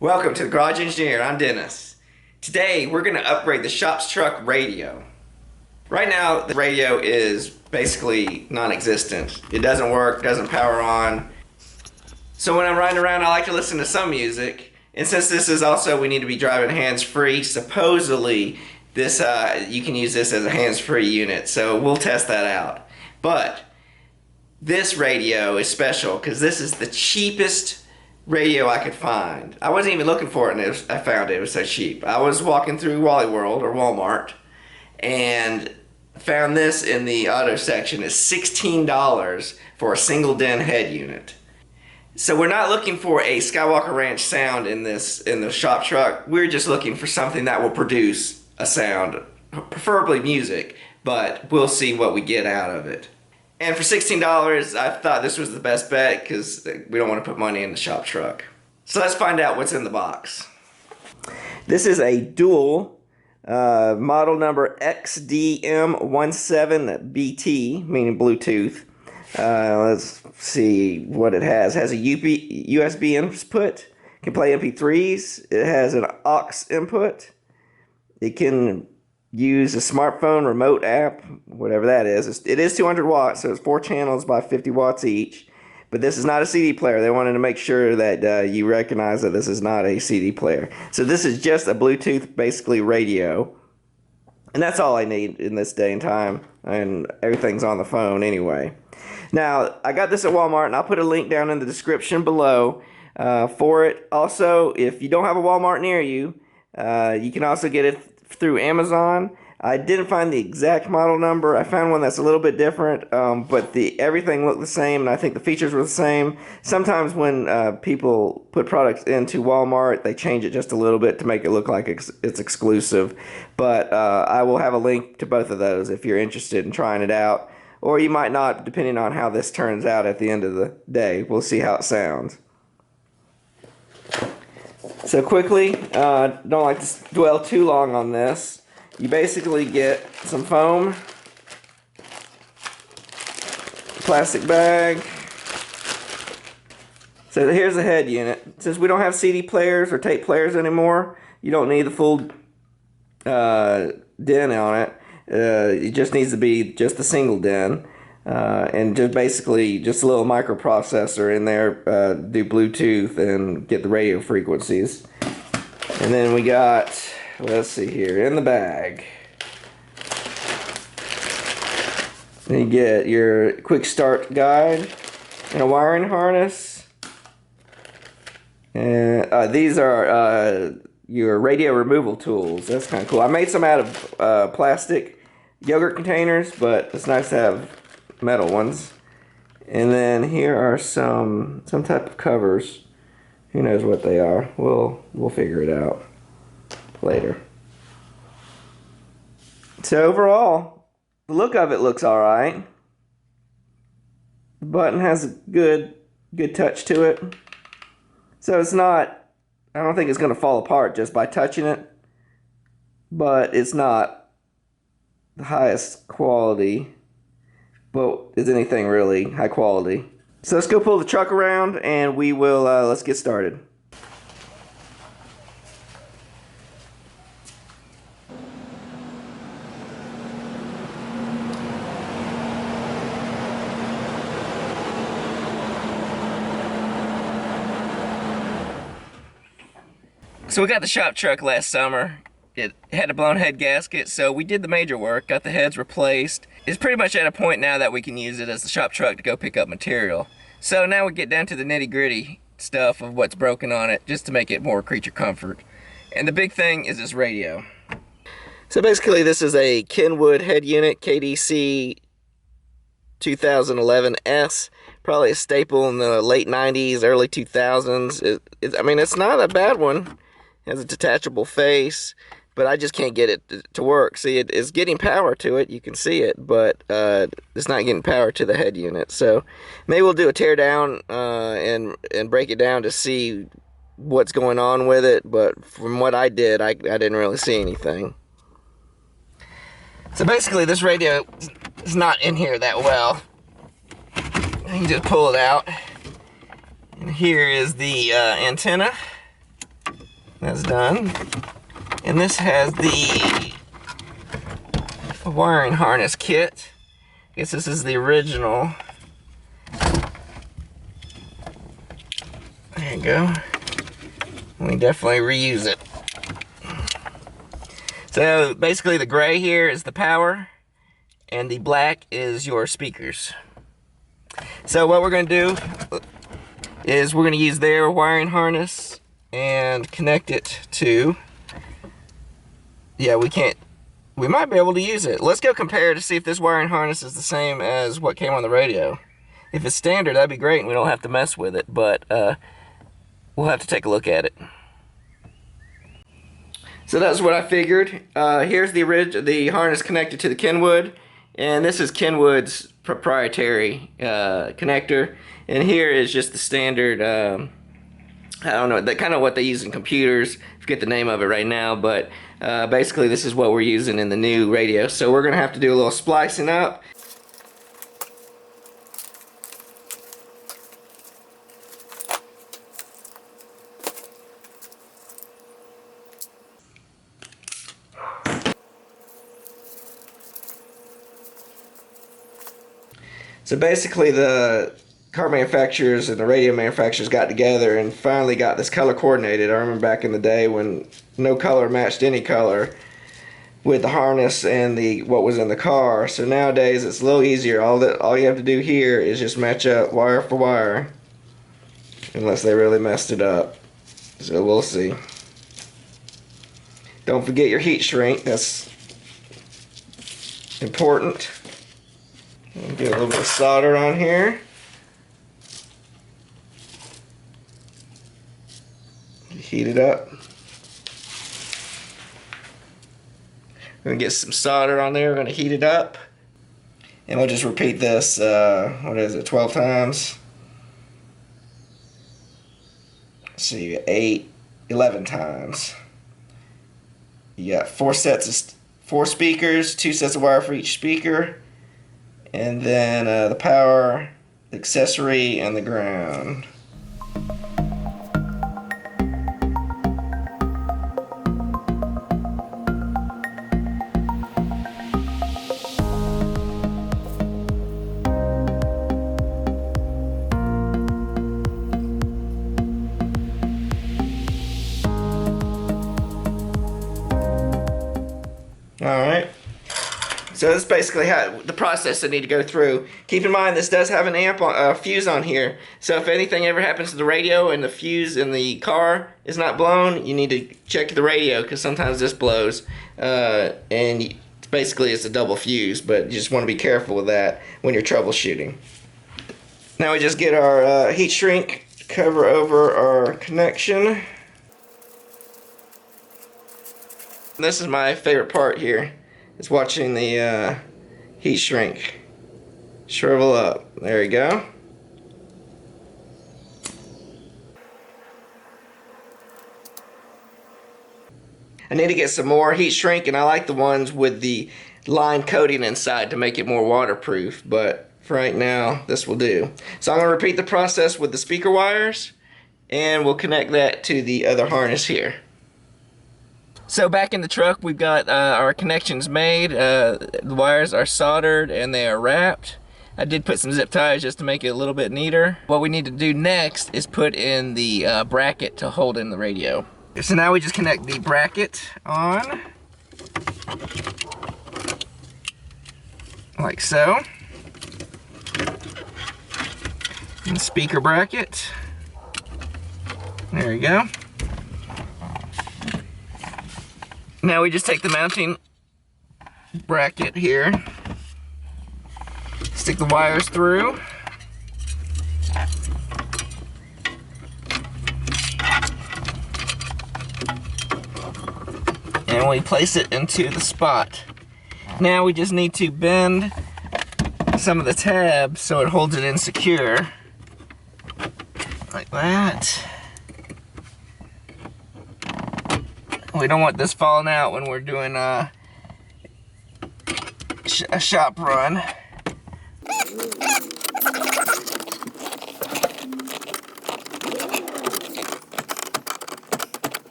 Welcome to the Garage Engineer. I'm Dennis. Today we're going to upgrade the shop's truck radio. Right now the radio is basically non-existent. It doesn't work, doesn't power on. So when I'm riding around I like to listen to some music, and since this is also we need to be driving hands-free, supposedly this you can use this as a hands-free unit, so we'll test that out. But this radio is special because this is the cheapest radio I could find. I wasn't even looking for it, and I found it was so cheap. I was walking through Wally World or Walmart and found this in the auto section. It's $16 for a single DIN head unit. So we're not looking for a Skywalker Ranch sound in the shop truck. We're just looking for something that will produce a sound, preferably music, but we'll see what we get out of it. And for $16, I thought this was the best bet because we don't want to put money in the shop truck. So let's find out what's in the box. This is a dual model number XDM17BT, meaning Bluetooth. Let's see what it has. It has a USB input. It can play MP3s. It has an aux input. It can use a smartphone remote app, whatever that is. It is 200 watts, so it's 4 channels by 50 watts each. But this is not a CD player. They wanted to make sure that you recognize that this is not a CD player. So this is just a Bluetooth, basically, radio. And that's all I need in this day and time. And everything's on the phone anyway. Now, I got this at Walmart, and I'll put a link down in the description below for it. Also, if you don't have a Walmart near you, you can also get it through Amazon. I didn't find the exact model number. I found one that's a little bit different, but everything looked the same, and I think the features were the same. Sometimes when people put products into Walmart, they change it just a little bit to make it look like it's exclusive. But I will have a link to both of those if you're interested in trying it out. Or you might not, depending on how this turns out at the end of the day. We'll see how it sounds. So quickly, don't like to dwell too long on this. You basically get some foam, plastic bag. So here's the head unit. Since we don't have CD players or tape players anymore, you don't need the full DIN on it. It just needs to be just a single DIN. And just basically just a little microprocessor in there, do Bluetooth and get the radio frequencies. And then we got, let's see here, in the bag, you get your quick start guide and a wiring harness. And these are your radio removal tools. That's kind of cool. I made some out of plastic yogurt containers, but it's nice to have metal ones. And then here are some type of covers. Who knows what they are? We'll figure it out later. So overall, the look of it looks alright. The button has a good touch to it. So it's not, I don't think it's going to fall apart just by touching it, but it's not the highest quality. But is anything really high quality? So let's go pull the truck around and we will let's get started. So we got the shop truck last summer. It had a blown head gasket, so we did the major work, got the heads replaced. It's pretty much at a point now that we can use it as the shop truck to go pick up material. So now we get down to the nitty-gritty stuff of what's broken on it, just to make it more creature comfort. And the big thing is this radio. So basically this is a Kenwood head unit, KDC 2011S. Probably a staple in the late 90s, early 2000s. I mean, it's not a bad one. It has a detachable face, but I just can't get it to work. See, it's getting power to it, you can see it, but it's not getting power to the head unit. So maybe we'll do a tear down and break it down to see what's going on with it, but from what I did, I didn't really see anything. So basically this radio is not in here that well. You can just pull it out. And here is the antenna. That's done. And this has the wiring harness kit. I guess this is the original. There you go. We definitely reuse it. So basically the gray here is the power, and the black is your speakers. So what we're going to do is we're going to use their wiring harness and connect it to, yeah, we might be able to use it. Let's go compare to see if this wiring harness is the same as what came on the radio. If it's standard, that'd be great and we don't have to mess with it, but we'll have to take a look at it. So that's what I figured. Here's the harness connected to the Kenwood, and this is Kenwood's proprietary connector. And here is just the standard, I don't know, that kind of what they use in computers. I forget the name of it right now, but basically this is what we're using in the new radio. So we're gonna have to do a little splicing up. So basically the car manufacturers and the radio manufacturers got together and finally got this color coordinated. I remember back in the day when no color matched any color with the harness and what was in the car. So nowadays it's a little easier. All you have to do here is just match up wire for wire, unless they really messed it up. So we'll see. Don't forget your heat shrink. That's important. Get a little bit of solder on here. Heat it up. We're going to get some solder on there. We're going to heat it up. And we'll just repeat this, 12 times? Let's see, 11 times. You got 4 speakers, 2 sets of wire for each speaker. And then the power, the accessory, and the ground. Alright. So that's basically how the process I need to go through. Keep in mind this does have an fuse on here. So if anything ever happens to the radio and the fuse in the car is not blown, you need to check the radio because sometimes this blows. And basically it's a double fuse, but you just want to be careful with that when you're troubleshooting. Now we just get our heat shrink to cover over our connection. This is my favorite part here. Is watching the heat shrink shrivel up. There you go. I need to get some more heat shrink, and I like the ones with the line coating inside to make it more waterproof, but for right now this will do. So I'm going to repeat the process with the speaker wires, and we'll connect that to the other harness here. So back in the truck, we've got our connections made. The wires are soldered and they are wrapped. I did put some zip ties just to make it a little bit neater. What we need to do next is put in the bracket to hold in the radio. So now we just connect the bracket on, like so. And the speaker bracket. There you go. Now we just take the mounting bracket here, stick the wires through, and we place it into the spot. Now we just need to bend some of the tabs so it holds it in secure, like that. We don't want this falling out when we're doing a shop run.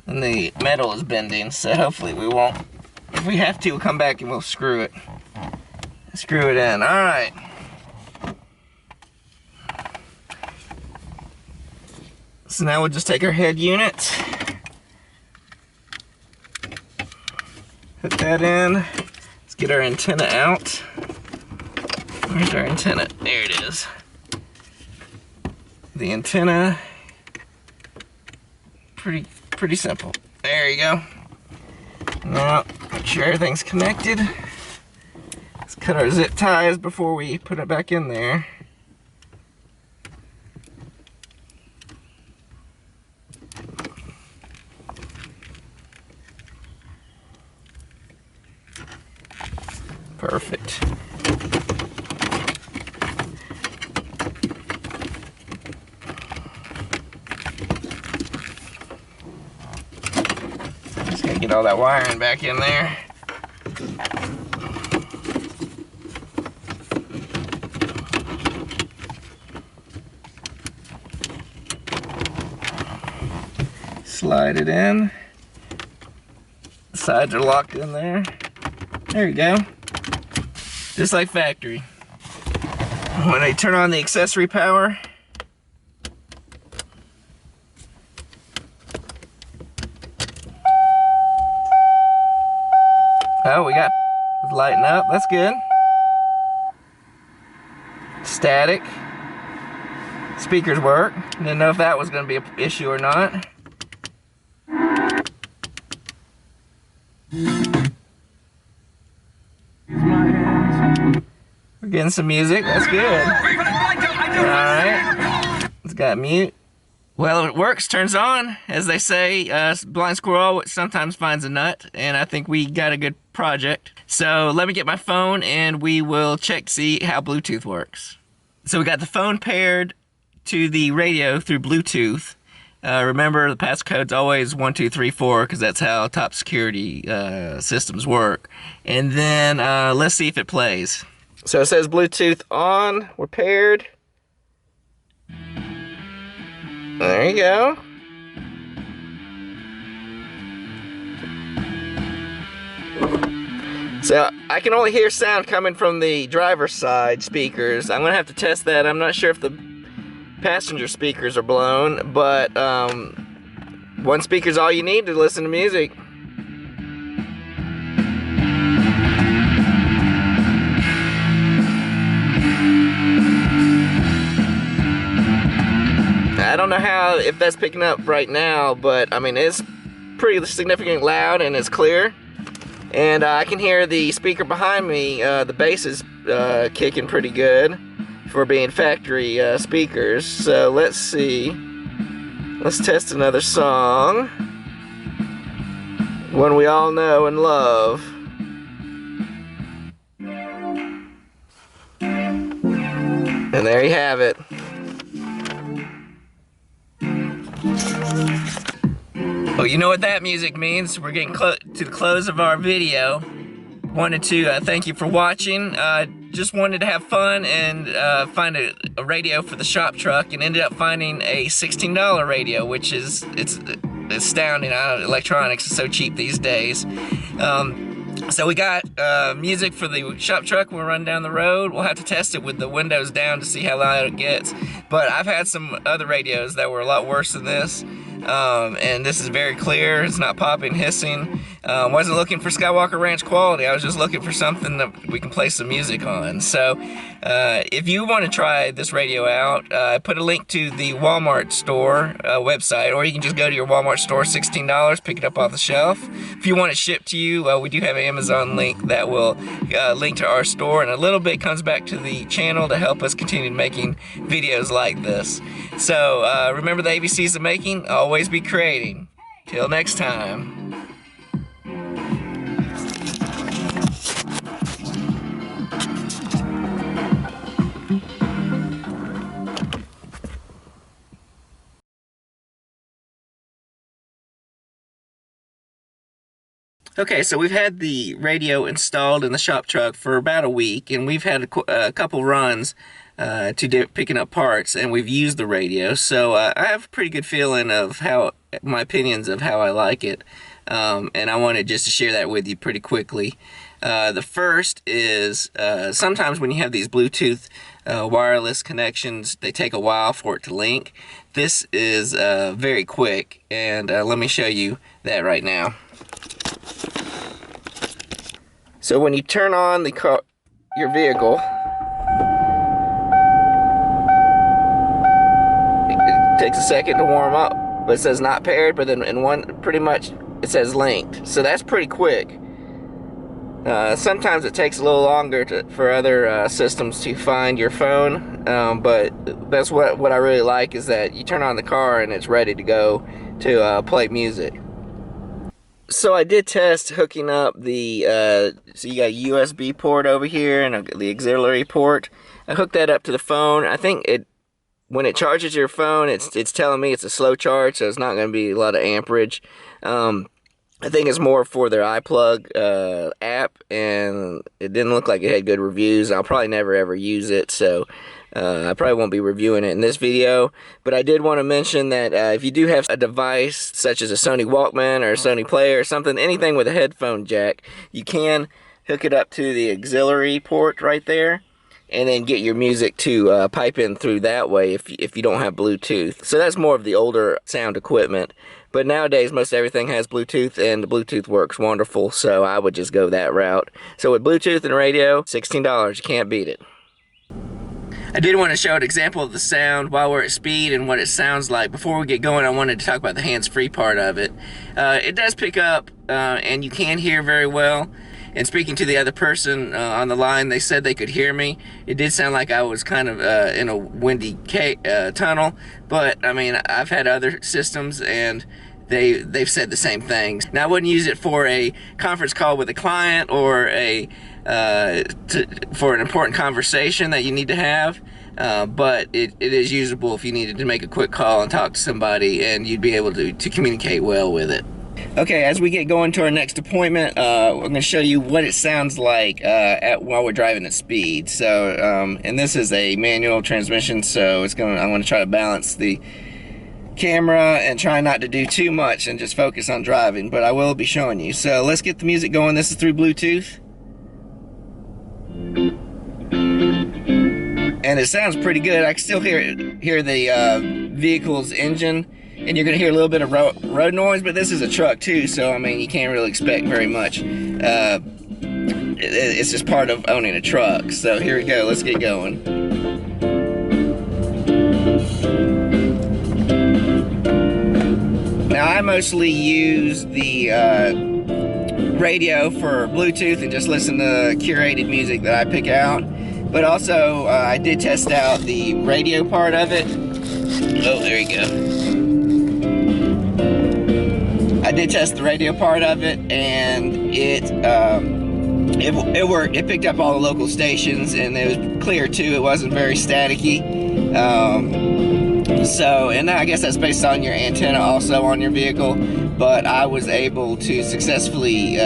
And the metal is bending, so hopefully we won't. If we have to, we'll come back and we'll screw it. Screw it in. Alright. So now we'll just take our head unit. Put that in. Let's get our antenna out. Where's our antenna? There it is. The antenna. Pretty simple. There you go. Now, make sure everything's connected. Let's cut our zip ties before we put it back in there. Perfect. Just gotta get all that wiring back in there. Slide it in. The sides are locked in there. There you go. Just like factory. When I turn on the accessory power, oh, we got it's lighting up. That's good. Static. Speakers work. Didn't know if that was going to be an issue or not. We're getting some music. That's good. Alright. It's got mute. Well, it works. Turns on. As they say, blind squirrel sometimes finds a nut. And I think we got a good project. So let me get my phone and we will check to see how Bluetooth works. So we got the phone paired to the radio through Bluetooth. Remember, the passcode's always 1234 because that's how top security systems work. And then let's see if it plays. So it says Bluetooth on. We're paired. There you go. So I can only hear sound coming from the driver's side speakers. I'm gonna have to test that. I'm not sure if the passenger speakers are blown, but one speaker's all you need to listen to music. I don't know if that's picking up right now, but I mean it's pretty significantly loud and it's clear. And I can hear the speaker behind me, the bass is kicking pretty good for being factory speakers. So let's see. Let's test another song. One we all know and love. And there you have it. Well, you know what that music means. We're getting to the close of our video. Wanted to thank you for watching. Just wanted to have fun and find a radio for the shop truck, and ended up finding a $16 radio, which is it's astounding. Electronics is so cheap these days. So we got music for the shop truck. We'll run down the road. We'll have to test it with the windows down to see how loud it gets. But I've had some other radios that were a lot worse than this. And this is very clear. It's not popping, hissing. Wasn't looking for Skywalker Ranch quality. I was just looking for something that we can play some music on. So if you want to try this radio out, I put a link to the Walmart store website, or you can just go to your Walmart store, $16, pick it up off the shelf. If you want it shipped to you, we do have an Amazon link that will link to our store, and a little bit comes back to the channel to help us continue making videos like this. So remember the ABCs of making, always be creating. Till next time. Okay, so we've had the radio installed in the shop truck for about a week, and we've had a couple runs picking up parts, and we've used the radio. So I have a pretty good feeling of how my opinions of how I like it, and I wanted just to share that with you pretty quickly. The first is sometimes when you have these Bluetooth wireless connections, they take a while for it to link. This is very quick, and let me show you that right now. So when you turn on your vehicle, it takes a second to warm up, but it says not paired, but then in one, pretty much it says linked. So that's pretty quick. Sometimes it takes a little longer for other systems to find your phone, but that's what I really like, is that you turn on the car and it's ready to go to play music. So I did test hooking up the, so you got a USB port over here and the auxiliary port. I hooked that up to the phone. I think when it charges your phone, it's telling me it's a slow charge, so it's not going to be a lot of amperage. I think it's more for their iPlug app, and it didn't look like it had good reviews. I'll probably never ever use it, so I probably won't be reviewing it in this video. But I did want to mention that if you do have a device such as a Sony Walkman or a Sony Player or something, anything with a headphone jack, you can hook it up to the auxiliary port right there, and then get your music to pipe in through that way if you don't have Bluetooth. So that's more of the older sound equipment. But nowadays, most everything has Bluetooth, and the Bluetooth works wonderful, so I would just go that route. So with Bluetooth and radio, $16, you can't beat it. I did want to show an example of the sound while we're at speed and what it sounds like. Before we get going, I wanted to talk about the hands-free part of it. It does pick up, and you can hear very well. And speaking to the other person on the line, they said they could hear me. It did sound like I was kind of in a windy tunnel, but I mean, I've had other systems and they've said the same things. Now, I wouldn't use it for a conference call with a client or for an important conversation that you need to have, but it is usable if you needed to make a quick call and talk to somebody, and you'd be able to communicate well with it. Okay, as we get going to our next appointment, we're going to show you what it sounds like while we're driving at speed. So, and this is a manual transmission, so I'm going to try to balance the camera and try not to do too much and just focus on driving, but I will be showing you. So let's get the music going. This is through Bluetooth. And it sounds pretty good. I can still hear the vehicle's engine. And you're going to hear a little bit of road noise, but this is a truck too, so I mean, you can't really expect very much. It's just part of owning a truck. So here we go, let's get going. Now, I mostly use the radio for Bluetooth and just listen to curated music that I pick out. But also, I did test out the radio part of it. Oh, there you go. I did test the radio part of it, and it worked. It picked up all the local stations, and it was clear too. It wasn't very staticky. So, and I guess that's based on your antenna also on your vehicle. But I was able to successfully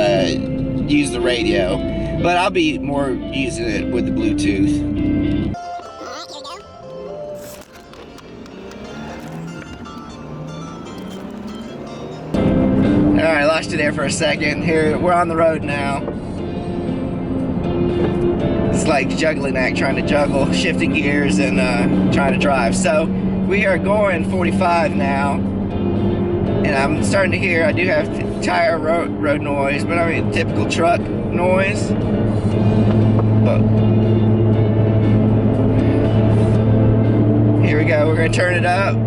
use the radio. But I'll be more using it with the Bluetooth. Alright, lost you there for a second. Here, we're on the road now. It's like juggling act, trying to juggle, shifting gears and trying to drive. So, we are going 45 now. And I'm starting to hear, I do have tire road noise, but I mean typical truck noise. But here we go, we're going to turn it up.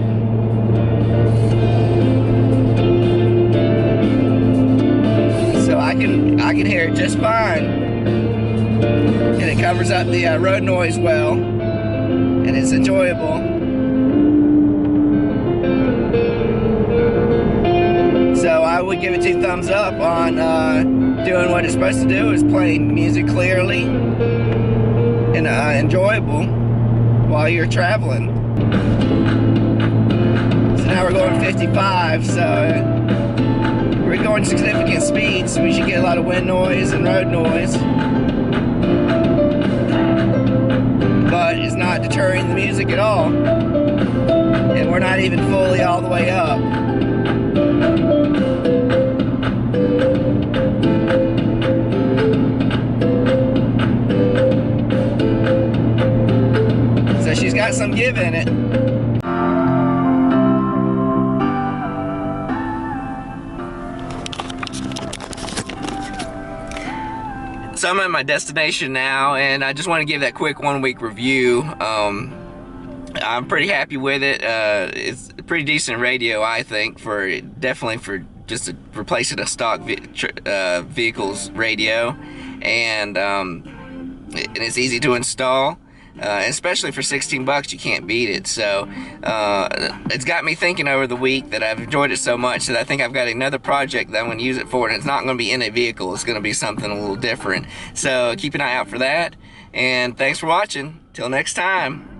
I can hear it just fine, and it covers up the road noise well, and it's enjoyable. So I would give it 2 thumbs up on doing what it's supposed to do, is playing music clearly and enjoyable while you're traveling. So now we're going 55, so we're going significant speed, so we should get a lot of wind noise and road noise. But it's not deterring the music at all. And we're not even fully all the way up. got some give in it. So I'm at my destination now, and I just want to give that quick 1 week review. I'm pretty happy with it. It's a pretty decent radio, I think, definitely for just replacing a stock vehicle's radio, and it's easy to install. Especially for 16 bucks, you can't beat it. So it's got me thinking over the week that I've enjoyed it so much that I think I've got another project that I'm going to use it for, and it's not going to be in a vehicle. It's going to be something a little different. So keep an eye out for that, and thanks for watching. Till next time.